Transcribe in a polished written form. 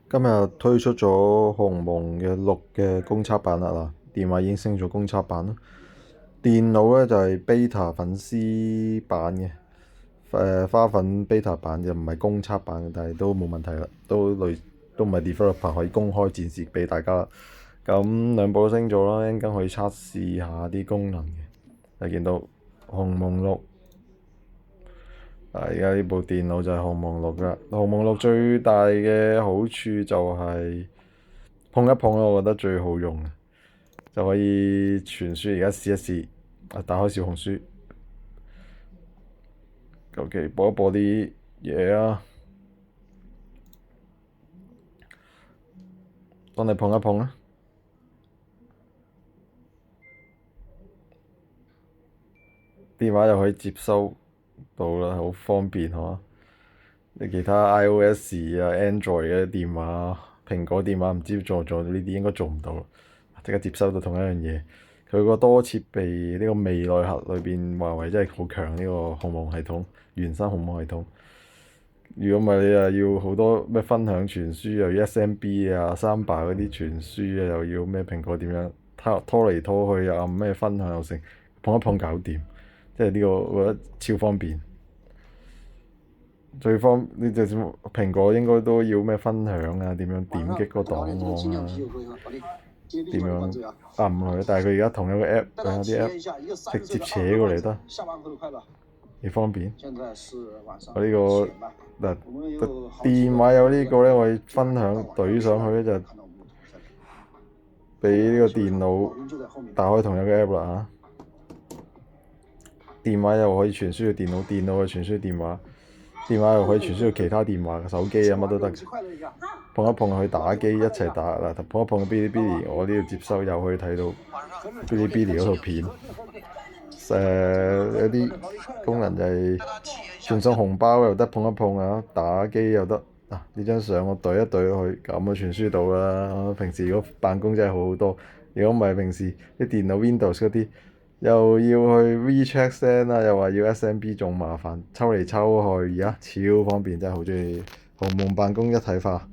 今日推出咗鴻蒙嘅6嘅公測版啦，電話已經升咗公測版啦。電腦咧就係 beta 粉絲版嘅，花粉 beta 版就唔係公測版嘅，但係都冇問題啦，都唔係 developer 可以公開展示俾大家啦。咁兩部都升咗啦，陣間可以測試下啲功能嘅。你見到鴻蒙6。而家呢部電腦就係鴻蒙6㗎。鴻蒙6最大嘅好處就係碰一碰咯，我覺得最好用，就可以傳輸。而家試一試，打開小紅書，求其播一播啲嘢啊，當你碰一碰啊，電話又可以接收到啦，好方便嗬。你其他 iOS 啊、Android 嘅電話、蘋果電話唔知做唔做到呢啲，應該做唔到。即刻接收到同一樣嘢。佢個多設備呢個微內核裏邊，華為真係好強，呢個鴻蒙系統，原生鴻蒙系統。如果唔係你又要好多咩分享傳輸，又要 SMB 啊、300嗰啲傳輸啊，又要咩蘋果點樣拖嚟拖去啊，咩分享又成，碰一碰搞掂。即係呢個我覺得超方便。呢隻蘋果應該都要咩分享啊？點樣點擊個檔案啊？點樣撳落去？但係佢而家同一個 app，有啲 app 直接扯過嚟得，幾方便。我呢個嗱電話有呢個咧，我分享懟上去咧就俾呢個電腦打開同一個 app 啦嚇。電話又可以傳輸到電腦，電腦又傳輸到電話。電話又可以傳輸到其他電話、手機啊乜都得。碰一碰去打機一齊打嗱，碰一碰嗶哩嗶哩，我呢度接收又可以睇到嗶哩嗶哩嗰套片。有啲功能就係傳送紅包又得，碰一碰啊，打機又得。呢張相我對一對去，咁就傳輸到啦。平時如果辦公真係好好多，如果唔係平時啲電腦 Windows 嗰啲，又要去 WeChat send 啦，又話要 SMB 仲麻煩，抽嚟抽去，而家超方便，真係好鍾意鴻蒙辦公一體化。